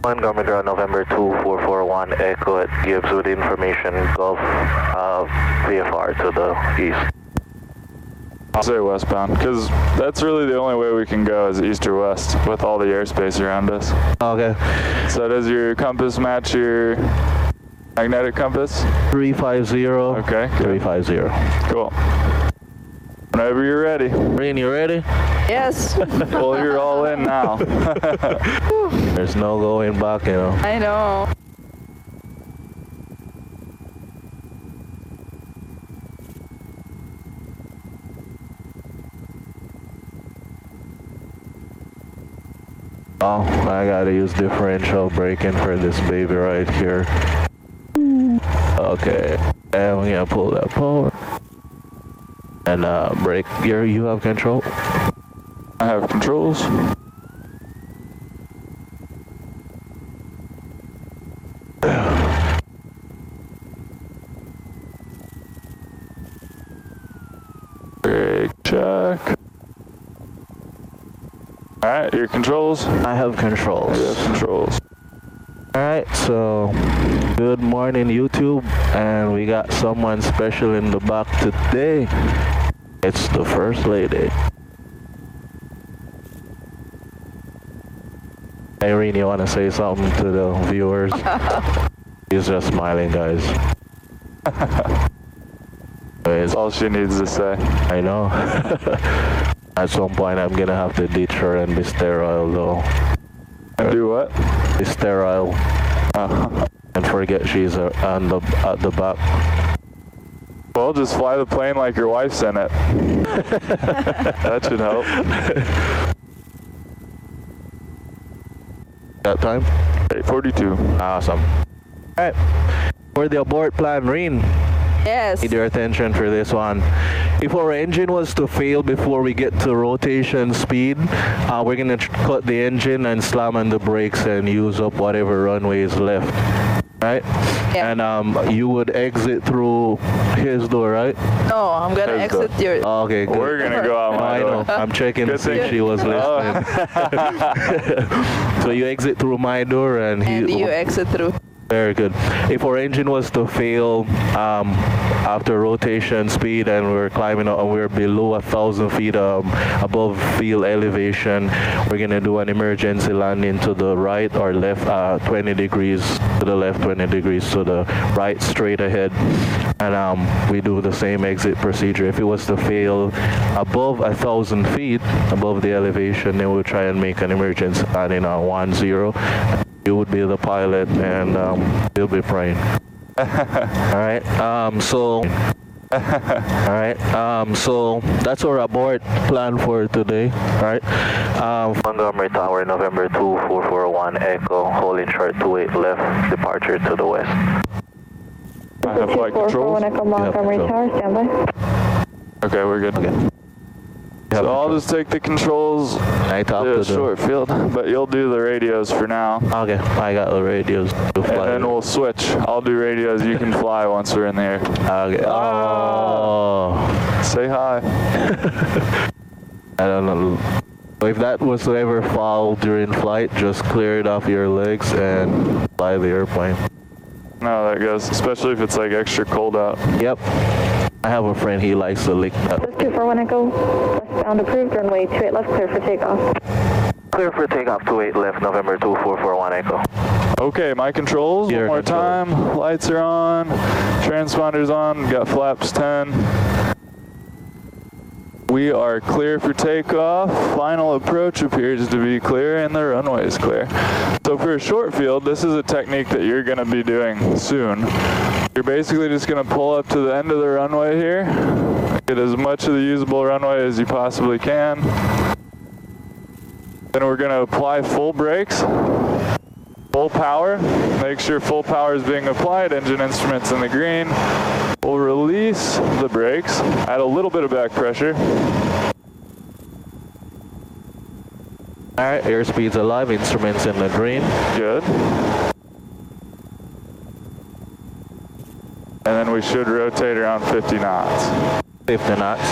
Montgomery Ground, November 2441, Echo at Gibbs with information, Gulf VFR to the east. I'll say westbound, because that's really the only way we can go is east or west with all the airspace around us. Okay. So does your compass match your magnetic compass? 350. Okay. Good. 350. Cool. Whenever you're ready. Rain, you ready? Yes. Well, you're all in now. There's no going back, you know. I know. Oh, I gotta use differential braking for this baby right here. Okay, and we're gonna pull that forward. And brake gear, you have control? I have controls. Brake check. Alright, your controls? I have controls. You have controls. Alright, so good morning YouTube, and we got someone special in the back today. It's the First Lady. Irene, you want to say something to the viewers? He's just smiling, guys. That's all she needs to say. I know. At some point I'm gonna have to ditch her and be sterile though. And do what? Be sterile. And forget she's at the back. Well, just fly the plane like your wife's in it. That should help. That time? 8:42. Awesome. Alright. For the abort plan, Reen. Yes. Need your attention for this one. If our engine was to fail before we get to rotation speed, we're gonna cut the engine and slam on the brakes and use up whatever runway is left. Right? Yeah. And you would exit through his door, right? No, I'm gonna His exit door. your. Okay, good. We're gonna go out my I door. know. I'm checking to Good see if thing. she was listening. So you exit through my door and And you exit through. Very good. If our engine was to fail after rotation speed and we're climbing up and we're below 1,000 feet above field elevation, we're gonna do an emergency landing to the right or left, 20 degrees to the left, 20 degrees to the right, straight ahead. And we do the same exit procedure. If it was to fail above 1,000 feet above the elevation, then we'll try and make an emergency landing on 1-0. You would be the pilot, and you'll be praying. All right. So that's our abort plan for today. All right. Montgomery Tower, November 2441, Echo, holding short 28 left, departure to the west. I have flight controls. Echo Montgomery Tower, standby. Okay, we're good. Okay. So I'll just take the controls I talk to to the short field, but you'll do the radios for now. Okay, I got the radios to fly. And then we'll switch. I'll do radios, you can fly once we're in the air. Okay. Oh. Say hi. I don't know. If that was to ever fall during flight, just clear it off your legs and fly the airplane. No, that goes, especially if it's like extra cold out. Yep. I have a friend, he likes to lick that. 241 Echo, westbound approved, runway 28 left, clear for takeoff. Clear for takeoff, 28 left, November 2441 Echo. Okay, my controls, Your one more control. time. Lights are on, transponders on, got flaps 10. We are clear for takeoff. Final approach appears to be clear and the runway is clear. So for a short field, this is a technique that you're gonna be doing soon. You're basically just gonna pull up to the end of the runway here, get as much of the usable runway as you possibly can. Then we're gonna apply full brakes, full power. Make sure full power is being applied, engine instruments in the green. We'll release the brakes, add a little bit of back pressure. All right, airspeed's alive, instruments in the green. Good. And then we should rotate around 50 knots. 50 knots.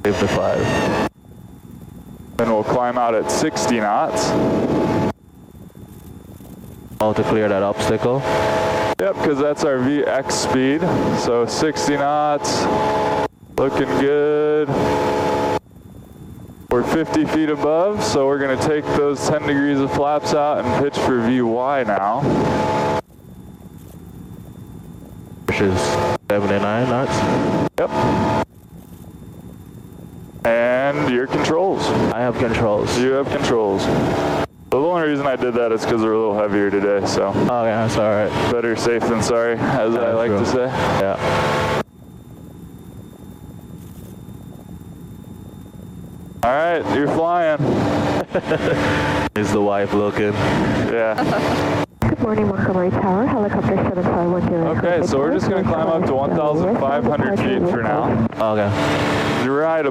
55. Then we'll climb out at 60 knots. Oh, to clear that obstacle? Yep, because that's our VX speed. So 60 knots, looking good. We're 50 feet above, so we're going to take those 10 degrees of flaps out and pitch for VY now. Which is 79 knots? Yep. And your controls. I have controls. You have controls. The only reason I did that is because we're a little heavier today, so. Oh yeah, that's alright. Better safe than sorry, as I like to say. Yeah. Alright, you're flying. Is the wife looking? Yeah. Good morning, Montgomery Tower, helicopter 7510. Okay, so we're just going to climb up to 1,500 feet for now. Okay. You're right.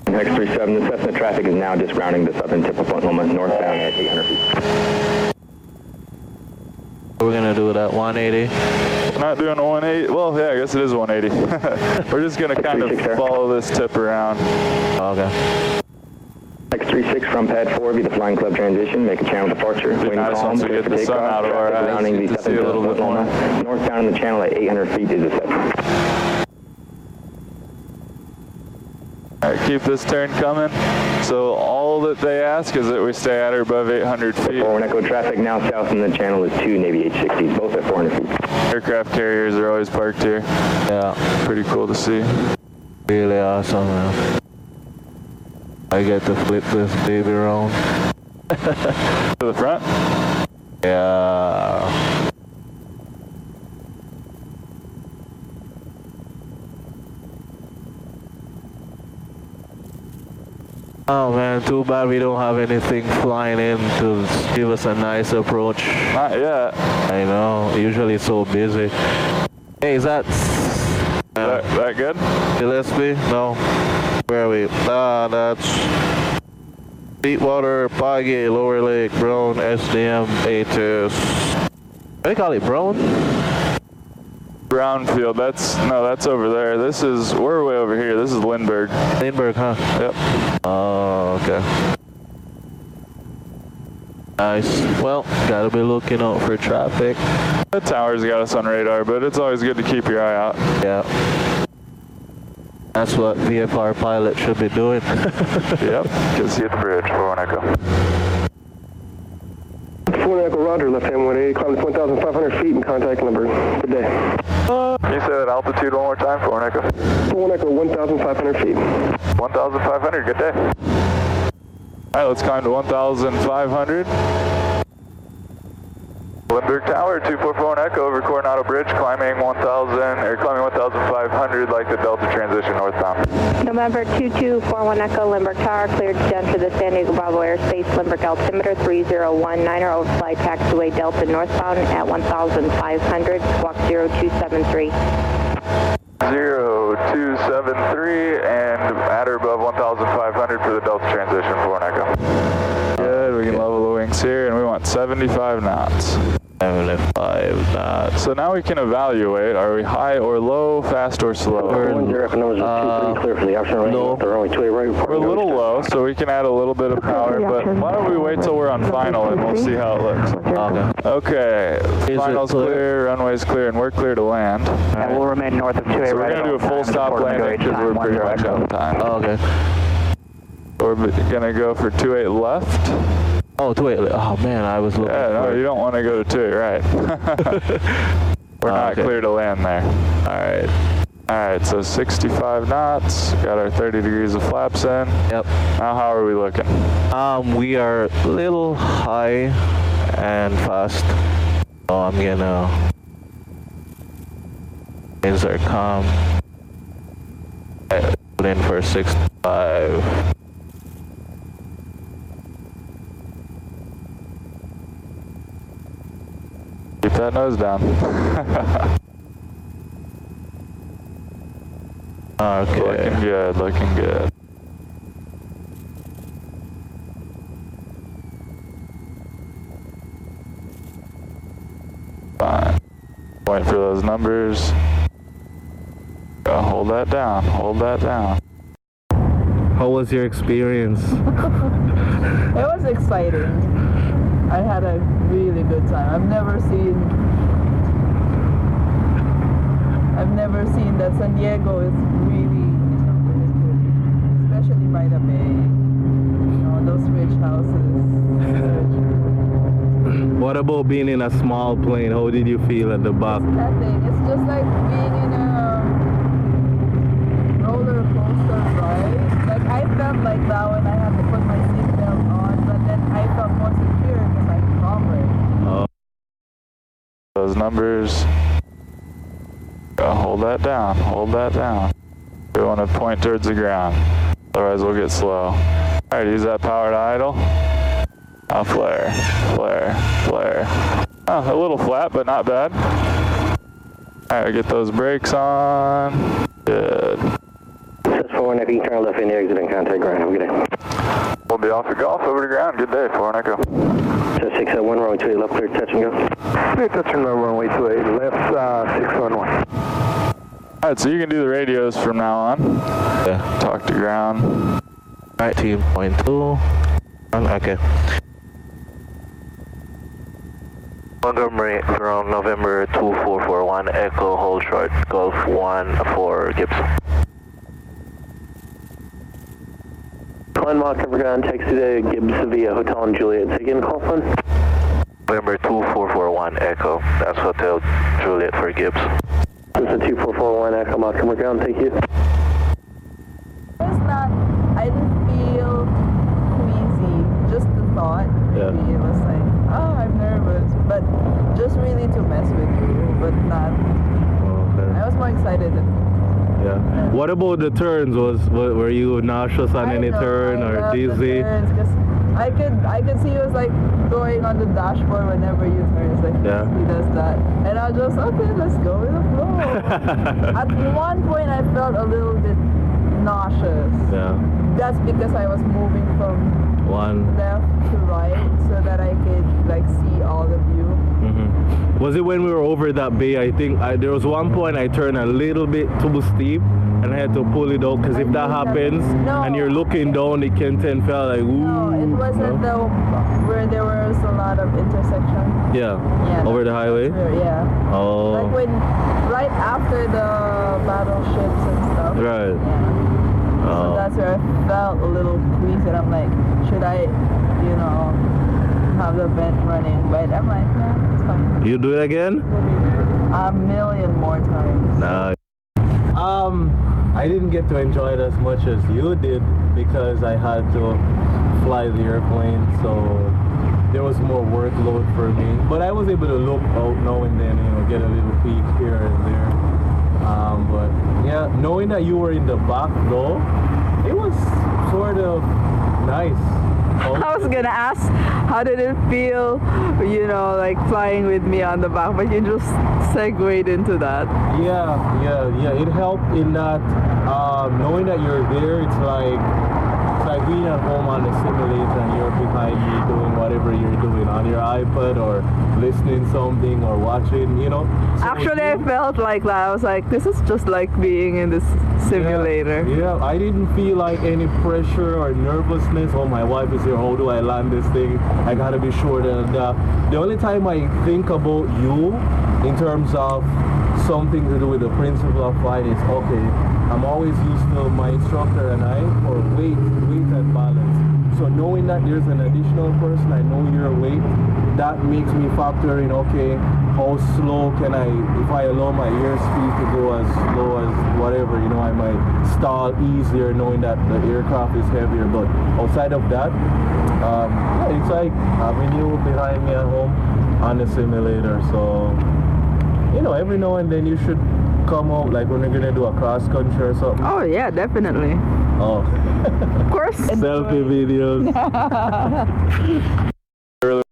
X37, the Cessna traffic is now just rounding the southern tip of Point Loma, northbound at 800 feet. We're gonna do that 180. We're not doing a 180. Well, yeah, I guess it is 180. We're just going to kind of follow this tip around. Okay. X36 from pad 4, be the flying club transition, make a channel departure. It'd be nice once we get the sun out of our eyes rounding the to see a southern little tip of bit Point more. Loma, northbound in the channel at 800 feet is the Cessna. Alright, keep this turn coming. So all that they ask is that we stay at or above 800 feet. 41 Echo traffic now south in the channel is 2 Navy H-60s, both at 400 feet. Aircraft carriers are always parked here. Yeah. Pretty cool to see. Really awesome, man. I get to flip this baby around. To the front? Yeah. Oh man, too bad we don't have anything flying in to give us a nice approach. Not yet. I know, usually it's so busy. Hey, is that That good? Gillespie? No. Where are we? Ah, that's Sweetwater, Poggy, Lower Lake, Brown, SDM, ATS. What do you call it, Brown? Brownfield. That's over there. We're way over here. This is Lindbergh. Lindbergh, huh? Yep. Oh, okay. Nice. Well, gotta be looking out for traffic. The tower's got us on radar, but it's always good to keep your eye out. Yeah. That's what VFR pilot should be doing. Yep. Just hit the bridge. 4 Echo. 4 Echo, Roger, left hand 180, climb to 1,500 feet and contact Lindbergh. Good day. Can you say that altitude one more time? 4 Echo. 4 Echo, 1,500 feet. 1,500. Good day. All right, let's climb to 1,500. Lindbergh Tower, 244 Echo over Coronado Bridge, climbing 1,500 like the Delta transition northbound. November 2241 Echo, Lindbergh Tower, cleared to enter the San Diego Bravo Airspace, Lindbergh altimeter 3019er, overfly taxiway Delta northbound at 1,500, squawk 0273. 0273 and at or above 1,500 for the Delta transition, 4 Echo. Good, we can level the wings here and we want 75 knots. 75 knots. So now we can evaluate, are we high or low, fast or slow? Echo numbers are 2 clear for the option range. low. They're only 2 right. We're a little low, so we can add a little bit of power, but why don't we wait till we're on final and we'll see how it looks. Okay. Okay, Is final's it clear? clear, runway's clear, and we're clear to land. And we'll remain north of 2A So we're right going to do a full stop landing because we're pretty much out of time. Okay. We're going to go for 28 left. Oh, wait. Oh man, I was looking Yeah, no, for you don't want to go to 28 right. We're not okay. clear to land there. Alright. Alright, so 65 knots, got our 30 degrees of flaps in. Yep. Now how are we looking? We are a little high and fast. So I'm gonna winds are calm. Put in for 65. Keep that nose down. Okay. Looking good, looking good. Fine. Wait for those numbers. Hold that down, hold that down. How was your experience? It was exciting. I had a really good time. I've never seen that San Diego is really, really pretty, especially by the bay. You know, those rich houses. What about being in a small plane? How did you feel at the back? Nothing. It's just like being in a roller coaster ride. Like I felt like that when I had to put my seatbelt on, but then I felt more secure because I'm covered. Those numbers. Hold that down. Hold that down. We want to point towards the ground. Otherwise we'll get slow. Alright, use that power to idle. Flare, flare, flare. Oh, a little flat, but not bad. Alright, get those brakes on. Good. 4 Echo, turn left in the exit and contact ground. Have a good day. We'll be off the Golf over to ground. Good day, 4 Echo. 601, runway 28 left, clear, touch and go. Clear, touch and go, runway 28 left, 611. Alright, so you can do the radios from now on. Yeah. Talk to ground. 19.2. Okay. Montgomery, ground November 2441, Echo, hold short, Golf 1 for Gibbs. Glenn Mock, cover ground, taxi to Gibbs via Hotel and Juliet. Say again, call phone. November 2441, Echo, that's Hotel Juliet for Gibbs. This is 2441, Echo, Mock, cover ground, thank you. I didn't feel queasy, just the thought. Maybe it was like, oh, I'm nervous, but just really to mess with you, but not. Okay. I was more excited than. Yeah. What about the turns? Were you nauseous on any turn or dizzy? I could see he was like going on the dashboard whenever you turn. It's like he does that, and I was just okay. Let's go with the flow. At one point, I felt a little bit nauseous. Yeah. That's because I was moving from one left to right so that I could like see all the view. Was it when we were over that bay? I think there was one point I turned a little bit too steep and I had to pull it out because if that happens and you're looking down, the Kenten felt like ooh. No, it wasn't where there was a lot of intersection. Yeah. Over the highway? Yeah. Oh. Like when right after the battleships and stuff. Right. Yeah. So that's where I felt a little queasy and I'm like, should I, have the vent running? But I'm like, nah, it's fine. You do it again? A million more times. Nah. I didn't get to enjoy it as much as you did because I had to fly the airplane, so there was more workload for me. But I was able to look out now and then, get a little peek here and there. But yeah, knowing that you were in the back though, it was sort of nice. I was gonna ask, how did it feel, like flying with me on the back, but you just segued into that. Yeah, it helped in that, knowing that you're there, it's like being at home on the simulator and you're behind me doing whatever you're doing on your iPad or listening something or watching, So actually, I felt like that. I was like, this is just like being in this simulator. Yeah, I didn't feel like any pressure or nervousness. Oh, my wife is here. How do I land this thing? I gotta be sure that the only time I think about you in terms of something to do with the principle of flight is, okay, I'm always used to my instructor and I for weight and balance. So knowing that there's an additional person, I know your weight, that makes me factor in, okay, how slow can I, if I allow my airspeed to go as slow as whatever, I might stall easier knowing that the aircraft is heavier. But outside of that, it's like having you behind me at home on the simulator. So, every now and then you should come out, like when you're gonna do a cross country or something. Oh yeah, definitely. Oh. Of course. Selfie videos.